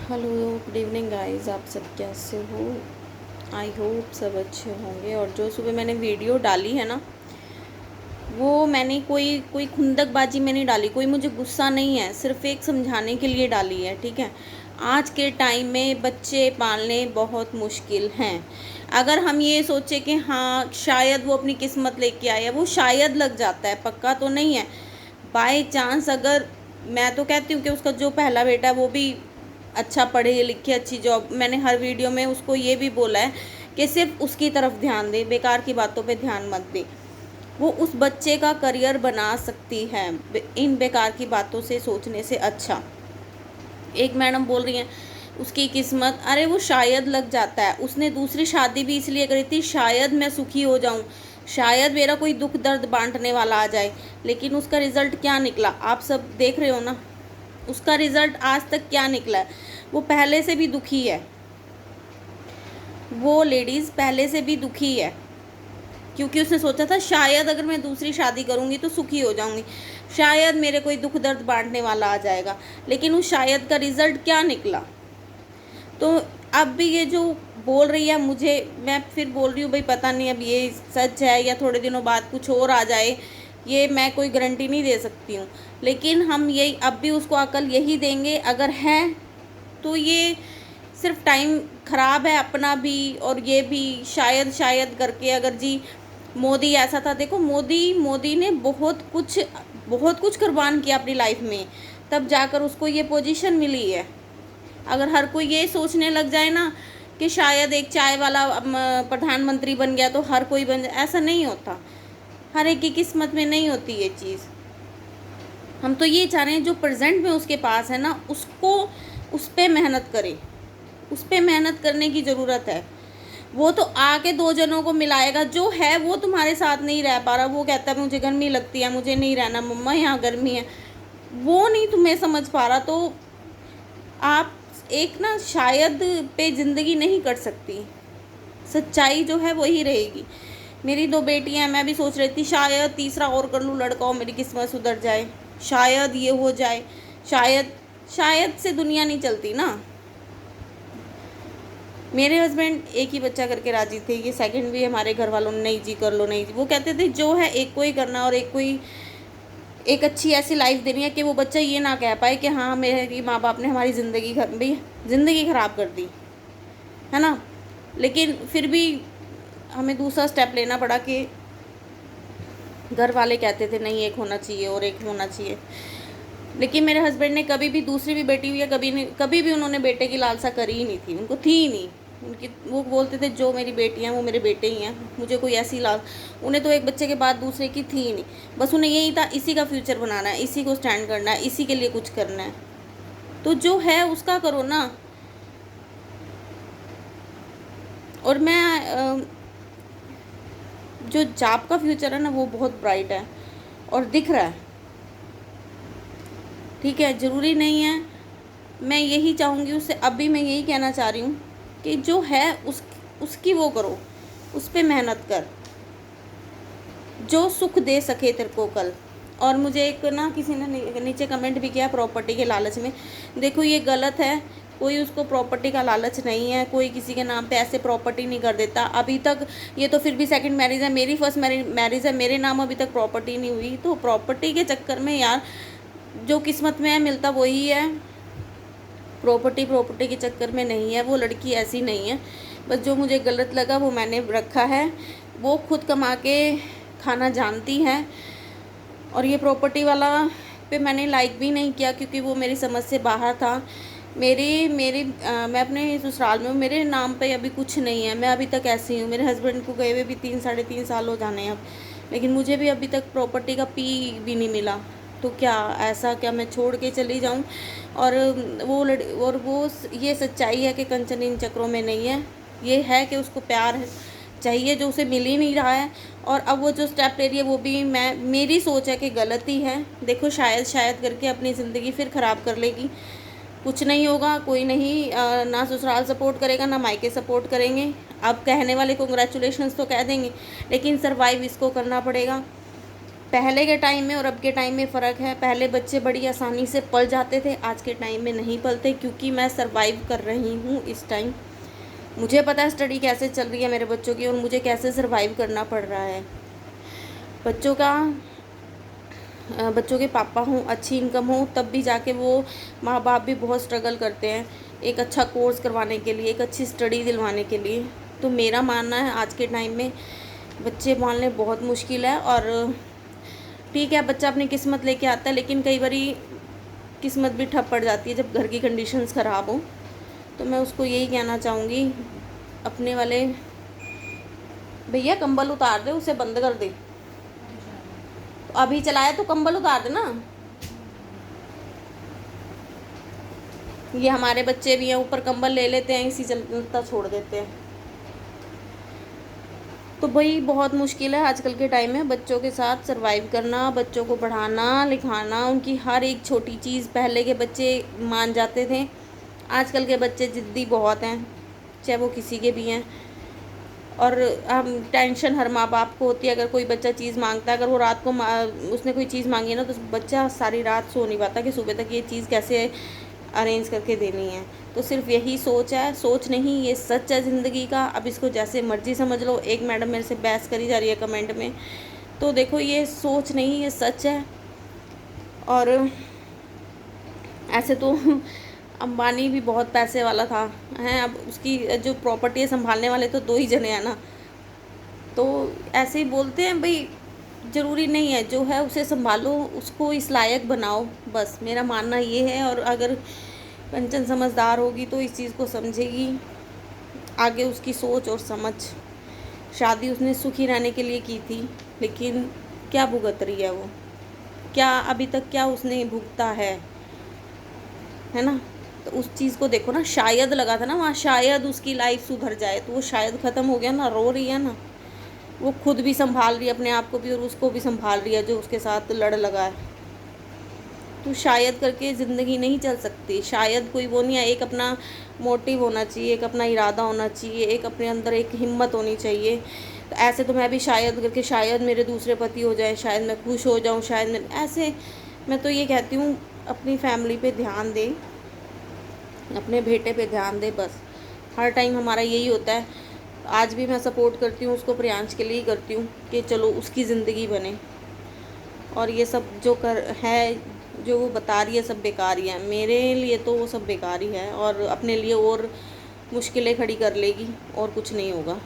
Hello, good evening guys. आप सब कैसे हो? आई होप सब अच्छे होंगे। और जो सुबह मैंने वीडियो डाली है ना, वो मैंने कोई कोई खुंदकबाजी में नहीं डाली, कोई मुझे गुस्सा नहीं है, सिर्फ एक समझाने के लिए डाली है। ठीक है, आज के टाइम में बच्चे पालने बहुत मुश्किल हैं। अगर हम ये सोचे कि हाँ शायद वो अपनी किस्मत लेके आया, वो शायद लग जाता है, पक्का तो नहीं है। बाय चांस अगर, मैं तो कहती हूँ कि उसका जो पहला बेटा है वो भी अच्छा पढ़े लिखे, अच्छी जॉब, मैंने हर वीडियो में उसको ये भी बोला है कि सिर्फ उसकी तरफ ध्यान दे, बेकार की बातों पे ध्यान मत दे। वो उस बच्चे का करियर बना सकती है इन बेकार की बातों से सोचने से अच्छा। एक मैडम बोल रही हैं उसकी किस्मत, अरे वो शायद लग जाता है। उसने दूसरी शादी भी इसलिए करी थी, शायद मैं सुखी हो जाऊं, शायद मेरा कोई दुख दर्द बांटने वाला आ जाए। लेकिन उसका रिजल्ट क्या निकला, आप सब देख रहे हो ना। उसका रिजल्ट आज तक क्या निकला है, वो पहले से भी दुखी है। वो लेडीज़ पहले से भी दुखी है, क्योंकि उसने सोचा था शायद अगर मैं दूसरी शादी करूंगी तो सुखी हो जाऊंगी, शायद मेरे कोई दुख दर्द बांटने वाला आ जाएगा। लेकिन उस शायद का रिजल्ट क्या निकला। तो अब भी ये जो बोल रही है, मुझे, मैं फिर बोल रही हूँ भाई पता नहीं अब ये सच है या थोड़े दिनों बाद कुछ और आ जाए, ये मैं कोई गारंटी नहीं दे सकती हूँ। लेकिन हम यही अब भी उसको अकल यही देंगे, अगर है तो ये सिर्फ टाइम ख़राब है अपना भी और ये भी शायद शायद करके। अगर जी मोदी ऐसा था, देखो मोदी ने बहुत कुछ कुर्बान किया अपनी लाइफ में, तब जाकर उसको ये पोजीशन मिली है। अगर हर कोई ये सोचने लग जाए ना कि शायद एक चाय वाला प्रधानमंत्री बन गया तो हर कोई बन जाए, ऐसा नहीं होता। हर एक की किस्मत में नहीं होती ये चीज़। हम तो ये चाह रहे हैं जो प्रेजेंट में उसके पास है ना, उसको उस पर मेहनत करे, उस पर मेहनत करने की ज़रूरत है। वो तो आके दो जनों को मिलाएगा, जो है वो तुम्हारे साथ नहीं रह पा रहा, वो कहता है मुझे गर्मी लगती है, मुझे नहीं रहना मम्मा, यहाँ गर्मी है, वो नहीं तुम्हें समझ पा रहा, तो आप एक ना शायद पे ज़िंदगी नहीं कट सकती। सच्चाई जो है वही रहेगी। मेरी दो बेटियां हैं, मैं भी सोच रही थी शायद तीसरा और कर लूँ, लड़का हो, मेरी किस्मत सुधर जाए, शायद ये हो जाए, शायद। शायद से दुनिया नहीं चलती ना। मेरे हस्बैंड एक ही बच्चा करके राजी थे, ये सेकंड भी हमारे घर वालों ने नहीं जी कर लो, नहीं जी, वो कहते थे जो है एक को ही करना और एक को ही एक अच्छी ऐसी लाइफ देनी है कि वो बच्चा ये ना कह पाए कि हाँ मेरे माँ बाप ने हमारी ज़िंदगी ख़राब कर दी, है ना। लेकिन फिर भी हमें दूसरा स्टेप लेना पड़ा कि घर वाले कहते थे नहीं एक होना चाहिए और एक होना चाहिए। लेकिन मेरे हस्बैंड ने कभी भी दूसरी भी बेटी हुई है, कभी भी उन्होंने बेटे की लालसा करी ही नहीं थी, उनको थी ही नहीं। उनकी, वो बोलते थे जो मेरी बेटी हैं वो मेरे बेटे ही हैं, मुझे कोई ऐसी उन्हें तो एक बच्चे के बाद दूसरे की थी ही नहीं। बस उन्हें यही था इसी का फ्यूचर बनाना है, इसी को स्टैंड करना है, इसी के लिए कुछ करना है। तो जो है उसका करो ना। और मैं जो जॉब का फ्यूचर है ना वो बहुत ब्राइट है और दिख रहा है। ठीक है, ज़रूरी नहीं है, मैं यही चाहूँगी उससे, अभी मैं यही कहना चाह रही हूँ कि जो है उसकी वो करो, उस पर मेहनत कर, जो सुख दे सके तेरे को कल। और मुझे एक ना किसी ने नीचे कमेंट भी किया प्रॉपर्टी के लालच में, देखो ये गलत है। कोई उसको प्रॉपर्टी का लालच नहीं है, कोई किसी के नाम पे ऐसे प्रॉपर्टी नहीं कर देता अभी तक। ये तो फिर भी सेकंड मैरिज है, मेरी फर्स्ट मैरिज है, मेरे नाम अभी तक प्रॉपर्टी नहीं हुई। तो प्रॉपर्टी के चक्कर में यार जो किस्मत में है मिलता वही है, प्रॉपर्टी के चक्कर में नहीं है। वो लड़की ऐसी नहीं है, बस जो मुझे गलत लगा वो मैंने रखा है। वो खुद कमा के खाना जानती है। और ये प्रॉपर्टी वाला पे मैंने लाइक भी नहीं किया क्योंकि वो मेरी समझ से बाहर था। मैं अपने ससुराल में हूँ, मेरे नाम पे अभी कुछ नहीं है, मैं अभी तक ऐसी हूँ। मेरे हस्बैंड को गए हुए भी 3 साढ़े 3 साल हो जाने हैं अब, लेकिन मुझे भी अभी तक प्रॉपर्टी का पी भी नहीं मिला। तो क्या ऐसा क्या मैं छोड़ के चली जाऊं। और वो ये सच्चाई है कि कंचन इन चक्रों में नहीं है। ये है कि उसको प्यार चाहिए जो उसे मिल ही नहीं रहा है। और अब वो जो स्टेप ले रही है वो भी मेरी सोच है कि गलती है। देखो शायद शायद करके अपनी ज़िंदगी फिर ख़राब कर लेगी। कुछ नहीं होगा, कोई नहीं, ना ससुराल सपोर्ट करेगा ना मायके सपोर्ट करेंगे। अब कहने वाले कांग्रेचुलेशंस तो कह देंगे, लेकिन सर्वाइव इसको करना पड़ेगा। पहले के टाइम में और अब के टाइम में फ़र्क है। पहले बच्चे बड़ी आसानी से पल जाते थे, आज के टाइम में नहीं पलते, क्योंकि मैं सर्वाइव कर रही हूँ इस टाइम। मुझे पता है स्टडी कैसे चल रही है मेरे बच्चों की और मुझे कैसे सर्वाइव करना पड़ रहा है। बच्चों के पापा हों, अच्छी इनकम हो, तब भी जाके वो माँ बाप भी बहुत स्ट्रगल करते हैं एक अच्छा कोर्स करवाने के लिए, एक अच्छी स्टडी दिलवाने के लिए। तो मेरा मानना है आज के टाइम में बच्चे पालने बहुत मुश्किल है। और ठीक है, बच्चा अपनी किस्मत लेके आता है, लेकिन कई बारी किस्मत भी ठप पड़ जाती है जब घर की कंडीशंस ख़राब हो। तो मैं उसको यही कहना चाहूँगी, अपने वाले भैया कंबल उतार दे, उसे बंद कर दे। तो अभी चलाया तो कंबल उतार दे ना। ये हमारे बच्चे भी हैं, ऊपर कंबल ले लेते हैं, इसी चलता छोड़ देते हैं। तो भाई बहुत मुश्किल है आजकल के टाइम में बच्चों के साथ सरवाइव करना, बच्चों को पढ़ाना लिखाना, उनकी हर एक छोटी चीज़। पहले के बच्चे मान जाते थे, आजकल के बच्चे ज़िद्दी बहुत हैं, चाहे वो किसी के भी हैं। और हम टेंशन हर माँ बाप को होती है, अगर कोई बच्चा चीज़ मांगता है, अगर वो रात को उसने कोई चीज़ मांगी है ना, तो बच्चा सारी रात सो नहीं पाता कि सुबह तक ये चीज़ कैसे अरेंज करके देनी है। तो सिर्फ यही सोच है, सोच नहीं, ये सच है ज़िंदगी का। अब इसको जैसे मर्जी समझ लो। एक मैडम मेरे से बहस करी जा रही है कमेंट में, तो देखो ये सोच नहीं, ये सच है। और ऐसे तो अंबानी भी बहुत पैसे वाला था हैं, अब उसकी जो प्रॉपर्टी है संभालने वाले तो 2 ही जने हैं ना। तो ऐसे ही बोलते हैं भाई, ज़रूरी नहीं है, जो है उसे संभालो, उसको इस लायक बनाओ, बस मेरा मानना ये है। और अगर कंचन समझदार होगी तो इस चीज़ को समझेगी, आगे उसकी सोच और समझ। शादी उसने सुखी रहने के लिए की थी, लेकिन क्या भुगत रही है वो, क्या अभी तक क्या उसने भुगता है ना। तो उस चीज़ को देखो ना, शायद लगा था ना वहाँ, शायद उसकी लाइफ सुधर जाए, तो वो शायद ख़त्म हो गया ना। रो रही है ना, वो खुद भी संभाल रही है अपने आप को भी और उसको भी संभाल रही है जो उसके साथ लड़ लगा है। तो शायद करके ज़िंदगी नहीं चल सकती। शायद कोई वो नहीं है, एक अपना मोटिव होना चाहिए, एक अपना इरादा होना चाहिए, एक अपने अंदर एक हिम्मत होनी चाहिए। तो ऐसे तो मैं भी शायद करके, शायद मेरे दूसरे पति हो जाए, शायद मैं खुश हो जाऊँ, शायद मैं ऐसे। मैं तो ये कहती हूँ, अपनी फैमिली पे ध्यान दें, अपने बेटे पे ध्यान दें, बस। हर टाइम हमारा यही होता है। आज भी मैं सपोर्ट करती हूँ उसको, प्रियांश के लिए ही करती हूँ कि चलो उसकी ज़िंदगी बने। और ये सब जो जो वो बता रही है सब बेकार ही है। मेरे लिए तो वो सब बेकार ही है, और अपने लिए और मुश्किलें खड़ी कर लेगी, और कुछ नहीं होगा।